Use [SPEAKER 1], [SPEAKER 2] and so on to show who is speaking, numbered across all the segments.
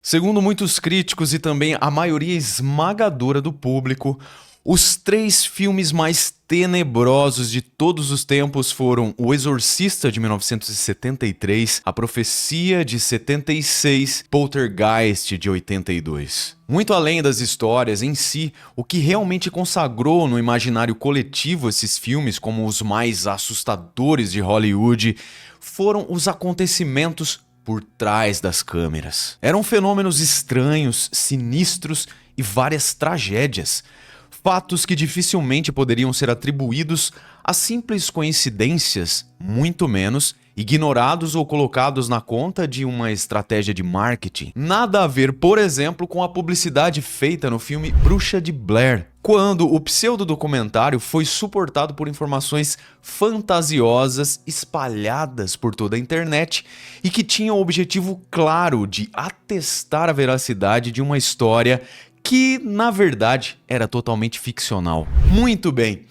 [SPEAKER 1] Segundo muitos críticos e também a maioria esmagadora do público, os três filmes mais tenebrosos de todos os tempos foram O Exorcista, de 1973, A Profecia, de 76, Poltergeist, de 82. Muito além das histórias em si, o que realmente consagrou no imaginário coletivo esses filmes como os mais assustadores de Hollywood foram os acontecimentos por trás das câmeras. Eram fenômenos estranhos, sinistros e várias tragédias. Fatos que dificilmente poderiam ser atribuídos a simples coincidências, muito menos ignorados ou colocados na conta de uma estratégia de marketing. Nada a ver, por exemplo, com a publicidade feita no filme Bruxa de Blair, quando o pseudodocumentário foi suportado por informações fantasiosas espalhadas por toda a internet e que tinham o objetivo claro de atestar a veracidade de uma história que, na verdade, era totalmente ficcional. Muito bem,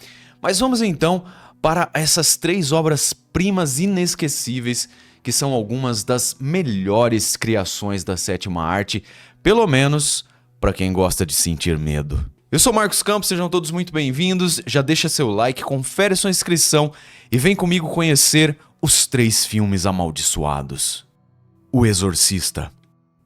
[SPEAKER 1] mas vamos então para essas três obras-primas inesquecíveis que são algumas das melhores criações da sétima arte, pelo menos para quem gosta de sentir medo. Eu sou Marcos Campos, sejam todos muito bem-vindos, já deixa seu like, confere sua inscrição e vem comigo conhecer os três filmes amaldiçoados. O Exorcista.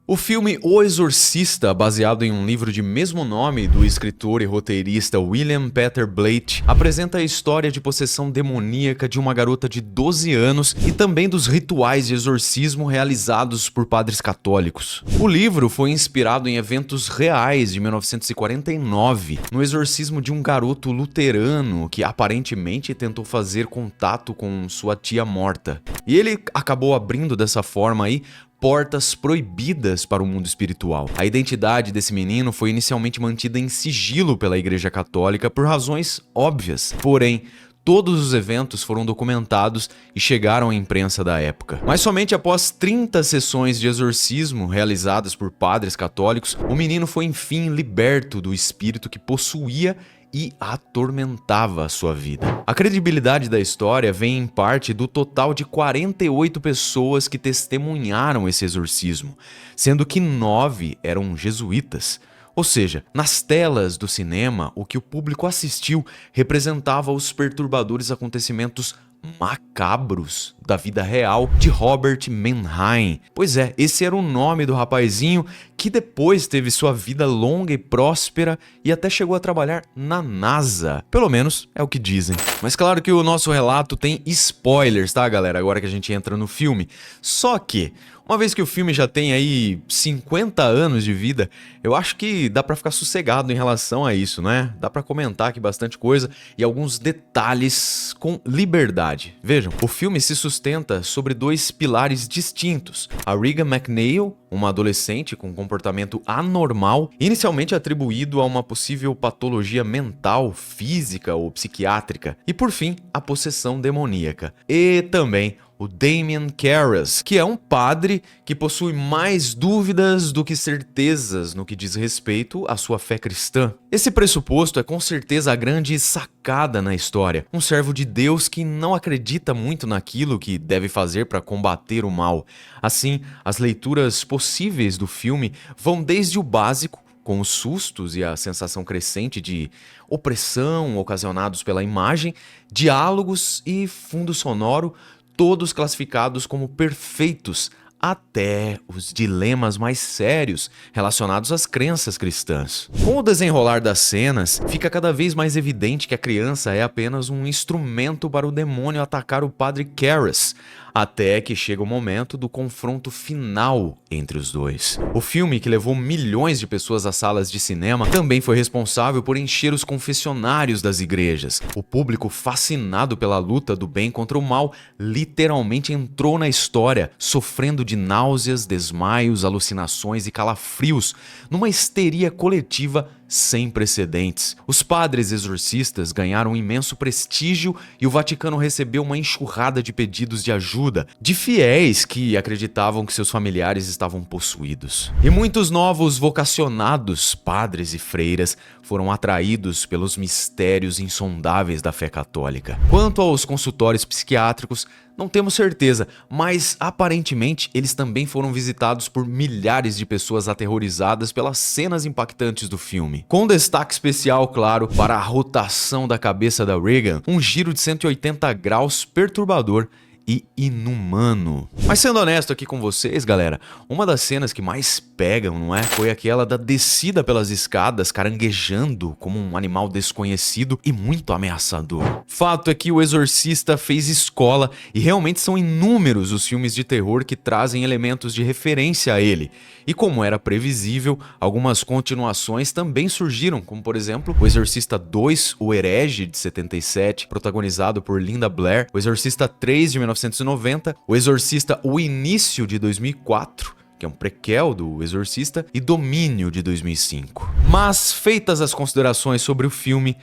[SPEAKER 1] O filme O Exorcista, baseado em um livro de mesmo nome do escritor e roteirista William Peter Blatty, apresenta a história de possessão demoníaca de uma garota de 12 anos e também dos rituais de exorcismo realizados por padres católicos. O livro foi inspirado em eventos reais de 1949, no exorcismo de um garoto luterano que aparentemente tentou fazer contato com sua tia morta. E ele acabou abrindo dessa forma aí portas proibidas para o mundo espiritual. A identidade desse menino foi inicialmente mantida em sigilo pela Igreja Católica por razões óbvias. Porém, todos os eventos foram documentados e chegaram à imprensa da época. Mas somente após 30 sessões de exorcismo realizadas por padres católicos, o menino foi enfim liberto do espírito que possuía e atormentava a sua vida. A credibilidade da história vem em parte do total de 48 pessoas que testemunharam esse exorcismo, sendo que 9 eram jesuítas. Ou seja, nas telas do cinema, o que o público assistiu representava os perturbadores acontecimentos macabros da vida real de Robert Mannheim. Pois é, esse era o nome do rapazinho que depois teve sua vida longa e próspera e até chegou a trabalhar na NASA. Pelo menos é o que dizem. Mas claro que o nosso relato tem spoilers, tá, galera? Agora que a gente entra no filme. Só que, uma vez que o filme já tem aí 50 anos de vida, eu acho que dá pra ficar sossegado em relação a isso, né? Dá pra comentar aqui bastante coisa e alguns detalhes com liberdade. Vejam, o filme se sustenta sobre dois pilares distintos. A Regan McNeil, uma adolescente com comportamento anormal, inicialmente atribuído a uma possível patologia mental, física ou psiquiátrica. E por fim, a possessão demoníaca. E também o Damien Karras, que é um padre que possui mais dúvidas do que certezas no que diz respeito à sua fé cristã. Esse pressuposto é com certeza a grande sacada na história. Um servo de Deus que não acredita muito naquilo que deve fazer para combater o mal. Assim, as leituras possíveis do filme vão desde o básico, com os sustos e a sensação crescente de opressão ocasionados pela imagem, diálogos e fundo sonoro, todos classificados como perfeitos, até os dilemas mais sérios relacionados às crenças cristãs. Com o desenrolar das cenas, fica cada vez mais evidente que a criança é apenas um instrumento para o demônio atacar o padre Karras, até que chega o momento do confronto final entre os dois. O filme, que levou milhões de pessoas às salas de cinema, também foi responsável por encher os confessionários das igrejas. O público, fascinado pela luta do bem contra o mal, literalmente entrou na história, sofrendo de náuseas, desmaios, alucinações e calafrios, numa histeria coletiva sem precedentes. Os padres exorcistas ganharam um imenso prestígio e o Vaticano recebeu uma enxurrada de pedidos de ajuda de fiéis que acreditavam que seus familiares estavam possuídos. E muitos novos vocacionados, padres e freiras, foram atraídos pelos mistérios insondáveis da fé católica. Quanto aos consultórios psiquiátricos, não temos certeza, mas aparentemente eles também foram visitados por milhares de pessoas aterrorizadas pelas cenas impactantes do filme. Com destaque especial, claro, para a rotação da cabeça da Regan, um giro de 180 graus perturbador e inumano. Mas sendo honesto aqui com vocês, galera, uma das cenas que mais pegam, não é? Foi aquela da descida pelas escadas, caranguejando como um animal desconhecido e muito ameaçador. Fato é que O Exorcista fez escola e realmente são inúmeros os filmes de terror que trazem elementos de referência a ele. E como era previsível, algumas continuações também surgiram, como por exemplo O Exorcista 2, O Herege, de 77, protagonizado por Linda Blair, O Exorcista 3, de 1990, O Exorcista O Início, de 2004, que é um prequel do Exorcista, e Domínio, de 2005. Mas, feitas as considerações sobre o filme,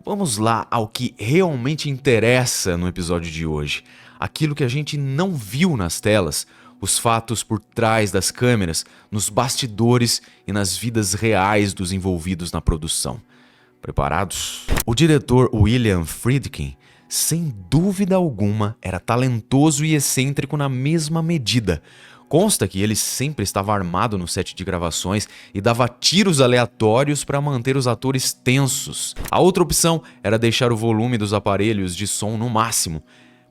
[SPEAKER 1] vamos lá ao que realmente interessa no episódio de hoje. Aquilo que a gente não viu nas telas, os fatos por trás das câmeras, nos bastidores e nas vidas reais dos envolvidos na produção. Preparados? O diretor William Friedkin, sem dúvida alguma, era talentoso e excêntrico na mesma medida. Consta que ele sempre estava armado no set de gravações e dava tiros aleatórios para manter os atores tensos. A outra opção era deixar o volume dos aparelhos de som no máximo.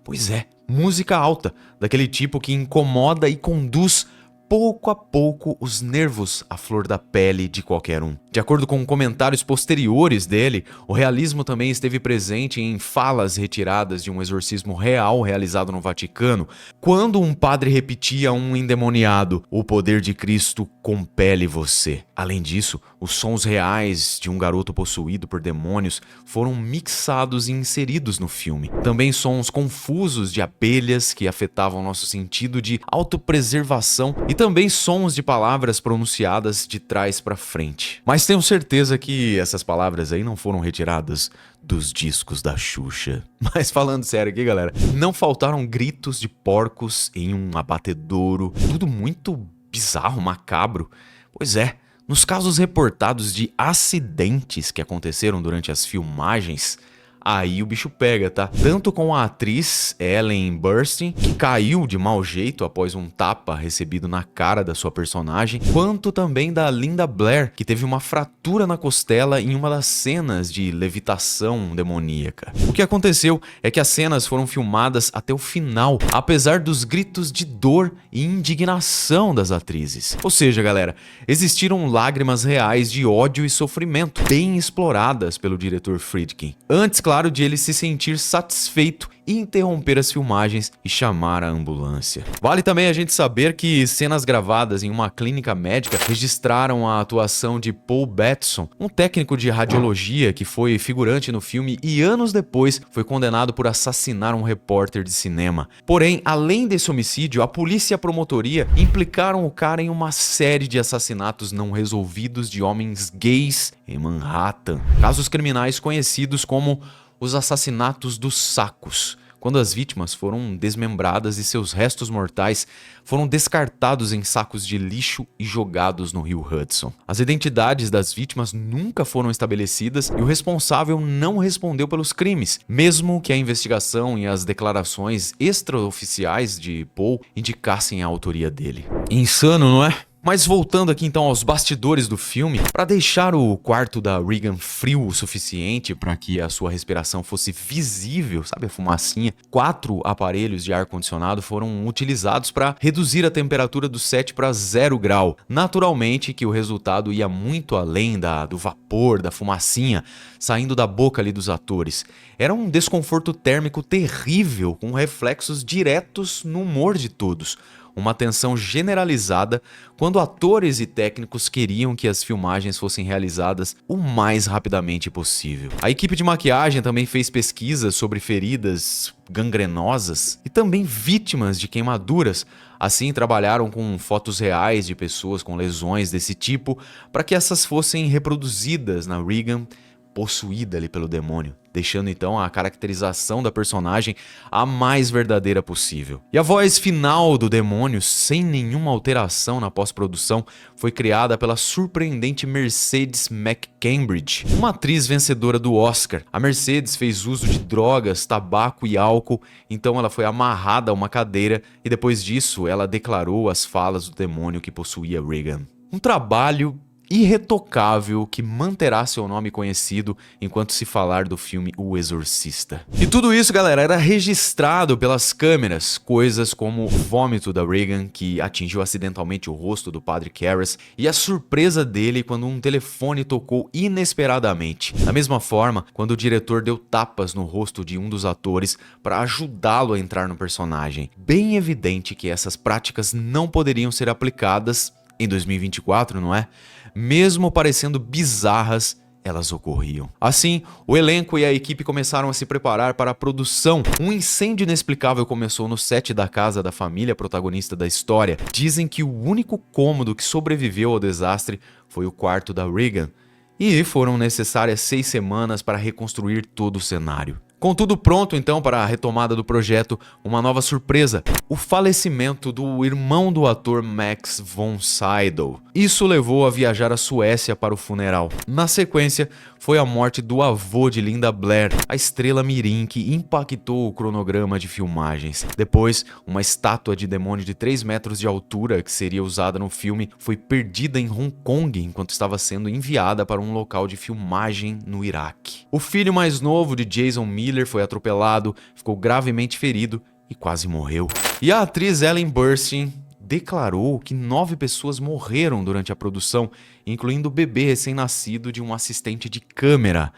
[SPEAKER 1] Pois é, música alta, daquele tipo que incomoda e conduz pouco a pouco os nervos à flor da pele de qualquer um. De acordo com comentários posteriores dele, o realismo também esteve presente em falas retiradas de um exorcismo real realizado no Vaticano, quando um padre repetia a um endemoniado: "O poder de Cristo compele você". Além disso, os sons reais de um garoto possuído por demônios foram mixados e inseridos no filme. Também sons confusos de abelhas que afetavam nosso sentido de autopreservação e também sons de palavras pronunciadas de trás para frente. Mas tenho certeza que essas palavras aí não foram retiradas dos discos da Xuxa. Mas falando sério aqui, galera, não faltaram gritos de porcos em um abatedouro, tudo muito bizarro, macabro. Pois é, nos casos reportados de acidentes que aconteceram durante as filmagens, aí o bicho pega, tá? Tanto com a atriz Ellen Burstyn, que caiu de mau jeito após um tapa recebido na cara da sua personagem, quanto também da Linda Blair, que teve uma fratura na costela em uma das cenas de levitação demoníaca. O que aconteceu é que as cenas foram filmadas até o final, apesar dos gritos de dor e indignação das atrizes. Ou seja, galera, existiram lágrimas reais de ódio e sofrimento, bem exploradas pelo diretor Friedkin. Antes, claro, de ele se sentir satisfeito e interromper as filmagens e chamar a ambulância. Vale também a gente saber que cenas gravadas em uma clínica médica registraram a atuação de Paul Batson, um técnico de radiologia que foi figurante no filme e anos depois foi condenado por assassinar um repórter de cinema. Porém, além desse homicídio, a polícia e a promotoria implicaram o cara em uma série de assassinatos não resolvidos de homens gays em Manhattan. Casos criminais conhecidos como os assassinatos dos sacos, quando as vítimas foram desmembradas e seus restos mortais foram descartados em sacos de lixo e jogados no rio Hudson. As identidades das vítimas nunca foram estabelecidas e o responsável não respondeu pelos crimes, mesmo que a investigação e as declarações extraoficiais de Paul indicassem a autoria dele. Insano, não é? Mas voltando aqui então aos bastidores do filme, para deixar o quarto da Regan frio o suficiente para que a sua respiração fosse visível, sabe, a fumacinha, 4 aparelhos de ar-condicionado foram utilizados para reduzir a temperatura do set para 0 grau. Naturalmente que o resultado ia muito além do vapor, da fumacinha saindo da boca ali dos atores. Era um desconforto térmico terrível, com reflexos diretos no humor de todos. uma tensão generalizada quando atores e técnicos queriam que as filmagens fossem realizadas o mais rapidamente possível. A equipe de maquiagem também fez pesquisas sobre feridas gangrenosas e também vítimas de queimaduras. Assim, trabalharam com fotos reais de pessoas com lesões desse tipo para que essas fossem reproduzidas na Regan, possuída ali pelo demônio, deixando então a caracterização da personagem a mais verdadeira possível. E a voz final do demônio, sem nenhuma alteração na pós-produção, foi criada pela surpreendente Mercedes McCambridge, uma atriz vencedora do Oscar. A Mercedes fez uso de drogas, tabaco e álcool, então ela foi amarrada a uma cadeira e depois disso ela declarou as falas do demônio que possuía Regan. Um trabalho irretocável que manterá seu nome conhecido enquanto se falar do filme O Exorcista. E tudo isso, galera, era registrado pelas câmeras, coisas como o vômito da Regan, que atingiu acidentalmente o rosto do padre Karras, e a surpresa dele quando um telefone tocou inesperadamente. Da mesma forma, quando o diretor deu tapas no rosto de um dos atores para ajudá-lo a entrar no personagem. Bem evidente que essas práticas não poderiam ser aplicadas em 2024, não é? Mesmo parecendo bizarras, elas ocorriam. Assim, o elenco e a equipe começaram a se preparar para a produção. Um incêndio inexplicável começou no set da casa da família protagonista da história. Dizem que o único cômodo que sobreviveu ao desastre foi o quarto da Regan, e foram necessárias 6 semanas para reconstruir todo o cenário. Com tudo pronto então para a retomada do projeto, uma nova surpresa: o falecimento do irmão do ator Max von Sydow. Isso levou a viajar à Suécia para o funeral. Na sequência, foi a morte do avô de Linda Blair, a estrela mirim que impactou o cronograma de filmagens. Depois, uma estátua de demônio de 3 metros de altura, que seria usada no filme, foi perdida em Hong Kong enquanto estava sendo enviada para um local de filmagem no Iraque. O filho mais novo de Jason Miller foi atropelado, ficou gravemente ferido e quase morreu. E a atriz Ellen Burstyn declarou que 9 pessoas morreram durante a produção, incluindo o bebê recém-nascido de um assistente de câmera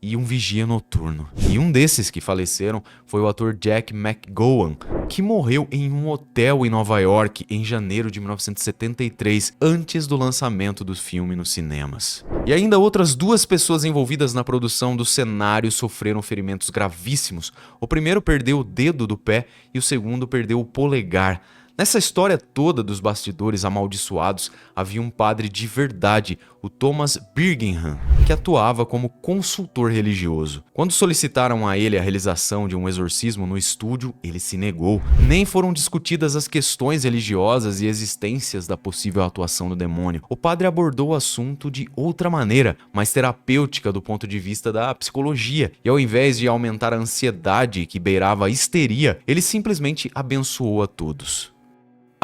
[SPEAKER 1] e um vigia noturno. E um desses que faleceram foi o ator Jack McGowan, que morreu em um hotel em Nova York em janeiro de 1973, antes do lançamento do filme nos cinemas. E ainda outras 2 pessoas envolvidas na produção do cenário sofreram ferimentos gravíssimos. O primeiro perdeu o dedo do pé e o segundo perdeu o polegar. Nessa história toda dos bastidores amaldiçoados, havia um padre de verdade, o Thomas Birmingham, que atuava como consultor religioso. Quando solicitaram a ele a realização de um exorcismo no estúdio, ele se negou. Nem foram discutidas as questões religiosas e existências da possível atuação do demônio. O padre abordou o assunto de outra maneira, mais terapêutica do ponto de vista da psicologia, e ao invés de aumentar a ansiedade que beirava a histeria, ele simplesmente abençoou a todos.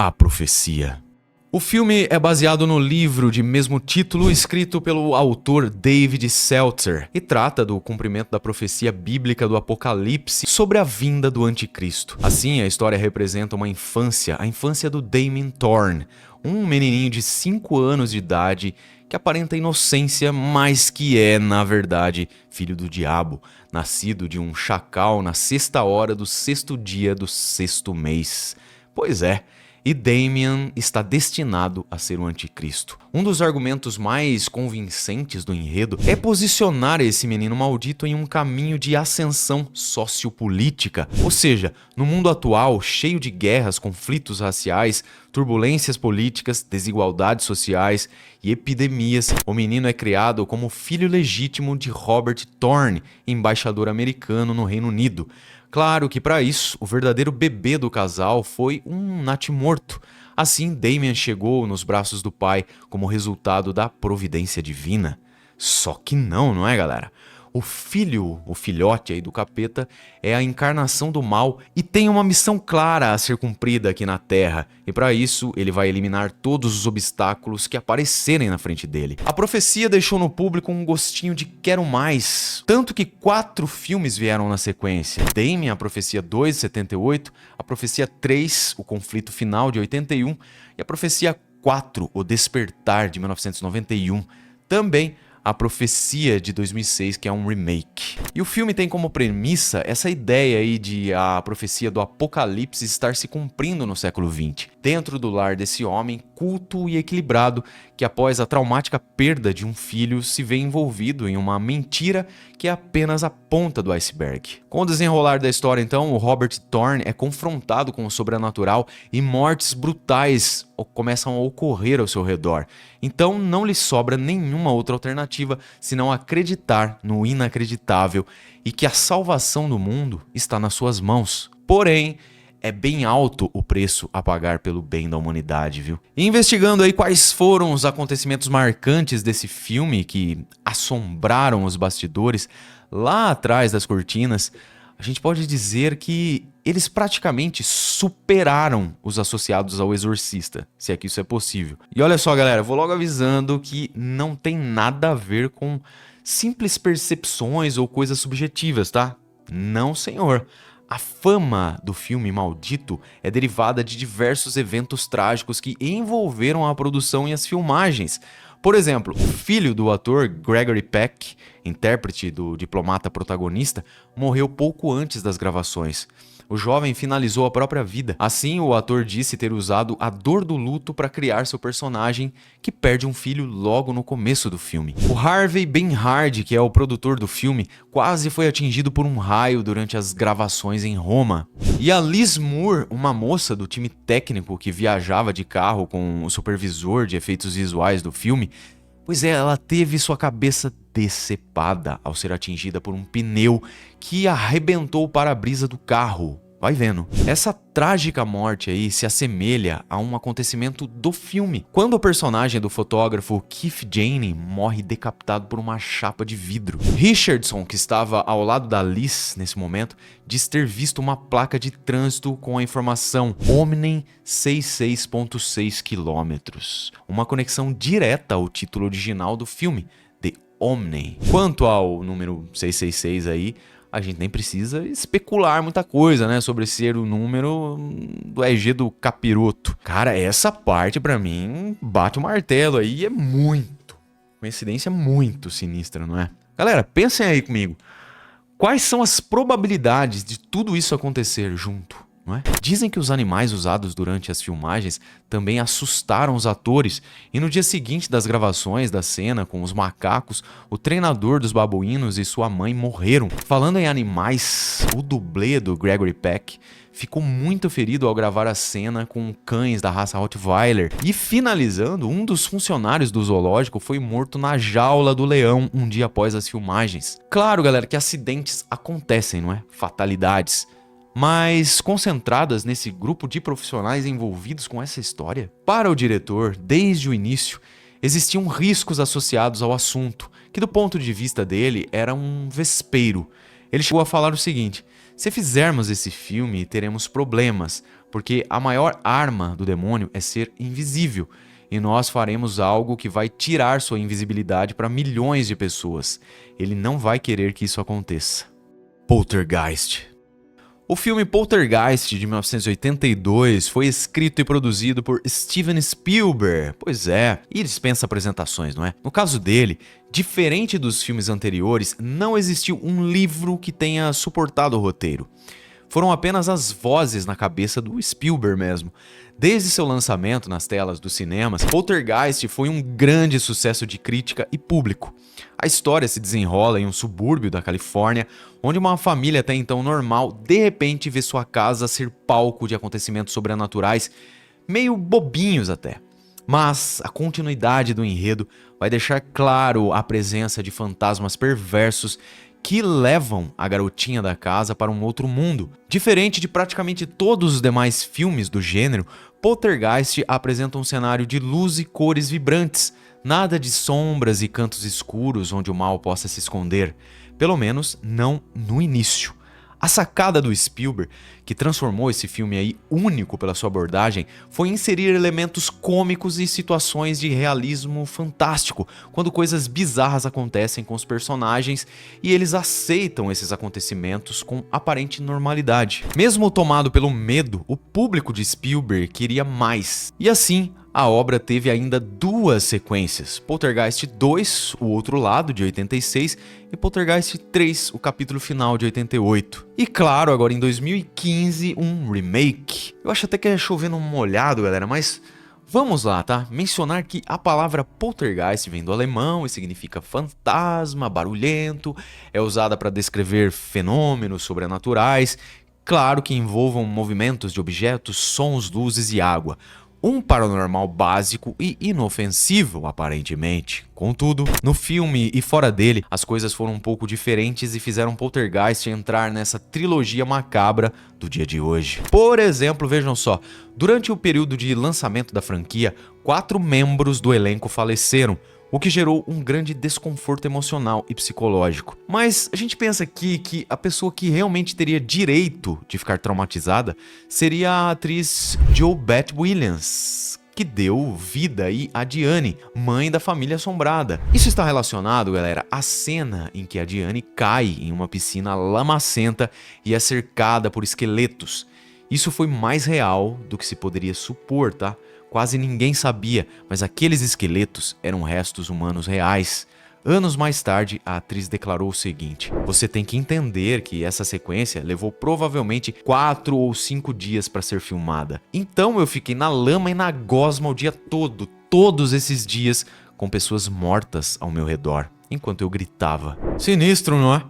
[SPEAKER 1] A Profecia. O filme é baseado no livro de mesmo título escrito pelo autor David Seltzer e trata do cumprimento da profecia bíblica do Apocalipse sobre a vinda do Anticristo. Assim, a história representa uma infância, a infância do Damien Thorn, um menininho de 5 anos de idade que aparenta inocência, mas que é, na verdade, filho do diabo, nascido de um chacal na 6ª hora do 6º dia do 6º mês. Pois é. E Damien está destinado a ser o anticristo. Um dos argumentos mais convincentes do enredo é posicionar esse menino maldito em um caminho de ascensão sociopolítica. Ou seja, no mundo atual, cheio de guerras, conflitos raciais, turbulências políticas, desigualdades sociais e epidemias, o menino é criado como filho legítimo de Robert Thorne, embaixador americano no Reino Unido. Claro que para isso, o verdadeiro bebê do casal foi um natimorto. Assim, Damien chegou nos braços do pai como resultado da providência divina. Só que não é, galera? O filho, o filhote aí do capeta, é a encarnação do mal e tem uma missão clara a ser cumprida aqui na Terra. E para isso, ele vai eliminar todos os obstáculos que aparecerem na frente dele. A profecia deixou no público um gostinho de quero mais. Tanto que 4 filmes vieram na sequência. Damien, a Profecia 2, de 78, a Profecia 3, o Conflito Final, de 81, e a Profecia 4, o Despertar, de 1991. Também A Profecia de 2006, que é um remake. E o filme tem como premissa essa ideia aí de a profecia do apocalipse estar se cumprindo no século XX, dentro do lar desse homem culto e equilibrado que após a traumática perda de um filho se vê envolvido em uma mentira que é apenas a ponta do iceberg. Com o desenrolar da história então, o Robert Thorne é confrontado com o sobrenatural e mortes brutais começam a ocorrer ao seu redor. Então não lhe sobra nenhuma outra alternativa senão acreditar no inacreditável e que a salvação do mundo está nas suas mãos. Porém, é bem alto o preço a pagar pelo bem da humanidade, viu? E investigando aí quais foram os acontecimentos marcantes desse filme que assombraram os bastidores lá atrás das cortinas, a gente pode dizer que eles praticamente superaram os associados ao Exorcista, se é que isso é possível. E olha só, galera, vou logo avisando que não tem nada a ver com simples percepções ou coisas subjetivas, tá? Não, senhor. A fama do filme Maldito é derivada de diversos eventos trágicos que envolveram a produção e as filmagens. Por exemplo, o filho do ator Gregory Peck, intérprete do diplomata protagonista, morreu pouco antes das gravações. O jovem finalizou a própria vida. Assim, o ator disse ter usado a dor do luto para criar seu personagem, que perde um filho logo no começo do filme. O Harvey Benhard, que é o produtor do filme, quase foi atingido por um raio durante as gravações em Roma. E a Liz Moore, uma moça do time técnico que viajava de carro com o supervisor de efeitos visuais do filme, pois é, ela teve sua cabeça decepada ao ser atingida por um pneu que arrebentou o para-brisa do carro. Vai vendo. Essa trágica morte aí se assemelha a um acontecimento do filme, quando o personagem do fotógrafo Keith Janney morre decapitado por uma chapa de vidro. Richardson, que estava ao lado da Liz nesse momento, diz ter visto uma placa de trânsito com a informação Omnem 66.6 km, uma conexão direta ao título original do filme, The Omnem. Quanto ao número 666 aí, a gente nem precisa especular muita coisa, né, sobre ser o número do RG do capiroto. Cara, essa parte pra mim bate o martelo aí, é muito. Coincidência muito sinistra, não é? Galera, pensem aí comigo. Quais são as probabilidades de tudo isso acontecer junto? Não é? Dizem que os animais usados durante as filmagens também assustaram os atores e no dia seguinte das gravações da cena com os macacos, o treinador dos babuínos e sua mãe morreram. Falando em animais, o dublê do Gregory Peck ficou muito ferido ao gravar a cena com cães da raça Rottweiler. E finalizando, um dos funcionários do zoológico foi morto na jaula do leão um dia após as filmagens. Claro, galera, que acidentes acontecem, não é? Fatalidades. Mas concentradas nesse grupo de profissionais envolvidos com essa história? Para o diretor, desde o início, existiam riscos associados ao assunto, que do ponto de vista dele era um vespeiro. Ele chegou a falar o seguinte: se fizermos esse filme, teremos problemas, porque a maior arma do demônio é ser invisível, e nós faremos algo que vai tirar sua invisibilidade para milhões de pessoas. Ele não vai querer que isso aconteça. Poltergeist. O filme Poltergeist, de 1982, foi escrito e produzido por Steven Spielberg. Pois é, e dispensa apresentações, não é? No caso dele, diferente dos filmes anteriores, não existiu um livro que tenha suportado o roteiro. Foram apenas as vozes na cabeça do Spielberg mesmo. Desde seu lançamento nas telas dos cinemas, Poltergeist foi um grande sucesso de crítica e público. A história se desenrola em um subúrbio da Califórnia, onde uma família até então normal de repente vê sua casa ser palco de acontecimentos sobrenaturais, meio bobinhos até. Mas a continuidade do enredo vai deixar claro a presença de fantasmas perversos que levam a garotinha da casa para um outro mundo. Diferente de praticamente todos os demais filmes do gênero, Poltergeist apresenta um cenário de luz e cores vibrantes, nada de sombras e cantos escuros onde o mal possa se esconder, pelo menos não no início. A sacada do Spielberg, que transformou esse filme aí único pela sua abordagem, foi inserir elementos cômicos e situações de realismo fantástico, quando coisas bizarras acontecem com os personagens e eles aceitam esses acontecimentos com aparente normalidade. Mesmo tomado pelo medo, o público de Spielberg queria mais. E assim, a obra teve ainda duas sequências, Poltergeist 2, O Outro Lado, de 86, e Poltergeist 3, o capítulo final, de 88. E claro, agora em 2015, um remake. Eu acho até que é chovendo um molhado, galera, mas vamos lá, tá? Mencionar que a palavra poltergeist vem do alemão e significa fantasma, barulhento, é usada para descrever fenômenos sobrenaturais, claro que envolvam movimentos de objetos, sons, luzes e água. Um paranormal básico e inofensivo, aparentemente. Contudo, no filme e fora dele, as coisas foram um pouco diferentes e fizeram Poltergeist entrar nessa trilogia macabra do dia de hoje. Por exemplo, vejam só, durante o período de lançamento da franquia, 4 membros do elenco faleceram, o que gerou um grande desconforto emocional e psicológico. Mas a gente pensa aqui que a pessoa que realmente teria direito de ficar traumatizada seria a atriz JoBeth Williams, que deu vida aí a Diane, mãe da família assombrada. Isso está relacionado, galera, à cena em que a Diane cai em uma piscina lamacenta e é cercada por esqueletos. Isso foi mais real do que se poderia supor, tá? Quase ninguém sabia, mas aqueles esqueletos eram restos humanos reais. Anos mais tarde, a atriz declarou o seguinte: "Você tem que entender que essa sequência levou provavelmente 4 ou 5 dias para ser filmada. Então eu fiquei na lama e na gosma o dia todo, todos esses dias, com pessoas mortas ao meu redor, enquanto eu gritava." Sinistro, não é?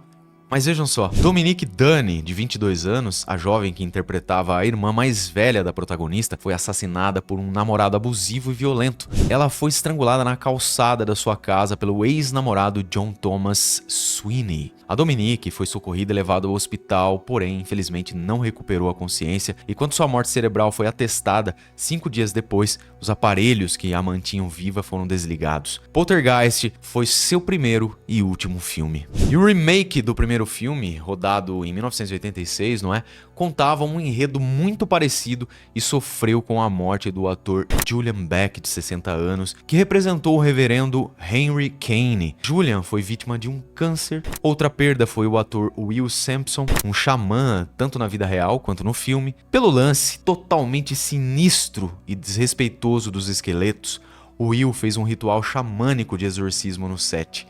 [SPEAKER 1] Mas vejam só, Dominique Dunne, de 22 anos, a jovem que interpretava a irmã mais velha da protagonista, foi assassinada por um namorado abusivo e violento. Ela foi estrangulada na calçada da sua casa pelo ex-namorado John Thomas Sweeney. A Dominique foi socorrida e levada ao hospital, porém, infelizmente, não recuperou a consciência, e quando sua morte cerebral foi atestada, 5 dias depois, os aparelhos que a mantinham viva foram desligados. Poltergeist foi seu primeiro e último filme. E o remake do primeiro filme, rodado em 1986, não é? Contava um enredo muito parecido e sofreu com a morte do ator Julian Beck, de 60 anos, que representou o reverendo Henry Kane. Julian foi vítima de um câncer. Outra perda foi o ator Will Sampson, um xamã tanto na vida real quanto no filme. Pelo lance totalmente sinistro e desrespeitoso dos esqueletos, Will fez um ritual xamânico de exorcismo no set.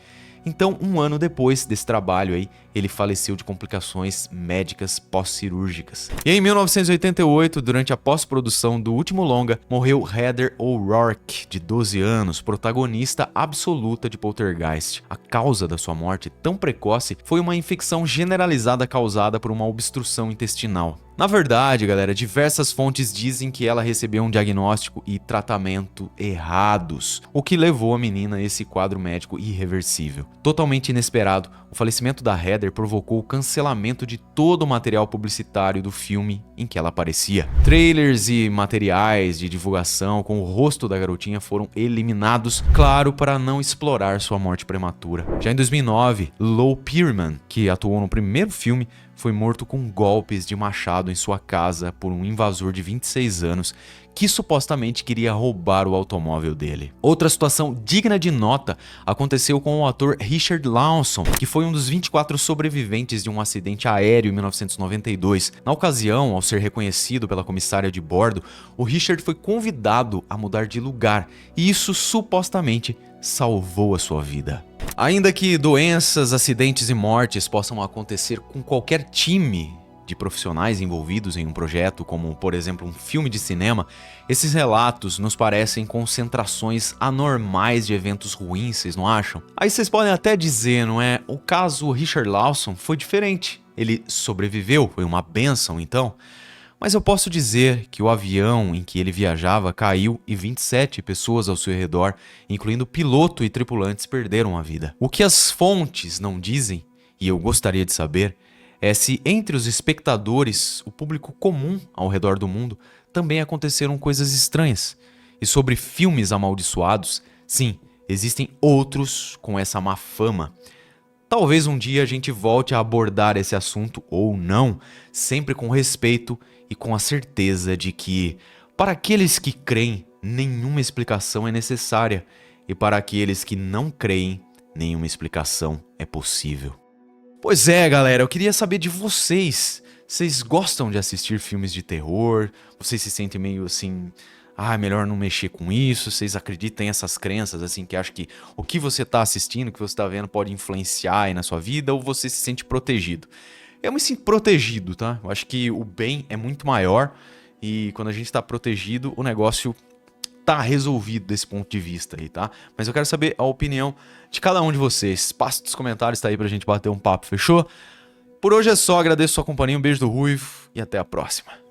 [SPEAKER 1] Então, um ano depois desse trabalho aí, ele faleceu de complicações médicas pós-cirúrgicas. E em 1988, durante a pós-produção do último longa, morreu Heather O'Rourke, de 12 anos, protagonista absoluta de Poltergeist. A causa da sua morte tão precoce foi uma infecção generalizada causada por uma obstrução intestinal. Na verdade, galera, diversas fontes dizem que ela recebeu um diagnóstico e tratamento errados, o que levou a menina a esse quadro médico irreversível. Totalmente inesperado, o falecimento da Heather provocou o cancelamento de todo o material publicitário do filme em que ela aparecia. Trailers e materiais de divulgação com o rosto da garotinha foram eliminados, claro, para não explorar sua morte prematura. Já em 2009, Lou Pearman, que atuou no primeiro filme, foi morto com golpes de machado em sua casa por um invasor de 26 anos que supostamente queria roubar o automóvel dele. Outra situação digna de nota aconteceu com o ator Richard Lawson, que foi um dos 24 sobreviventes de um acidente aéreo em 1992. Na ocasião, ao ser reconhecido pela comissária de bordo, o Richard foi convidado a mudar de lugar e isso supostamente salvou a sua vida. Ainda que doenças, acidentes e mortes possam acontecer com qualquer time de profissionais envolvidos em um projeto, como por exemplo um filme de cinema, esses relatos nos parecem concentrações anormais de eventos ruins, vocês não acham? Aí vocês podem até dizer, não é? O caso Richard Lawson foi diferente. Ele sobreviveu, foi uma bênção então. Mas eu posso dizer que o avião em que ele viajava caiu e 27 pessoas ao seu redor, incluindo piloto e tripulantes, perderam a vida. O que as fontes não dizem, e eu gostaria de saber, é se entre os espectadores, o público comum ao redor do mundo, também aconteceram coisas estranhas. E sobre filmes amaldiçoados, sim, existem outros com essa má fama. Talvez um dia a gente volte a abordar esse assunto ou não, sempre com respeito e com a certeza de que, para aqueles que creem, nenhuma explicação é necessária, e para aqueles que não creem, nenhuma explicação é possível. Pois é, galera, eu queria saber de vocês. Vocês gostam de assistir filmes de terror? Vocês se sentem meio assim ah, melhor não mexer com isso, vocês acreditam nessas crenças, assim, que acham que o que você tá assistindo, o que você tá vendo pode influenciar aí na sua vida, ou você se sente protegido? Eu me sinto protegido, tá? Eu acho que o bem é muito maior e quando a gente tá protegido, o negócio tá resolvido desse ponto de vista aí, tá? Mas eu quero saber a opinião de cada um de vocês. Espaço dos comentários tá aí pra gente bater um papo, fechou? Por hoje é só, agradeço a sua companhia, um beijo do Ruivo e até a próxima.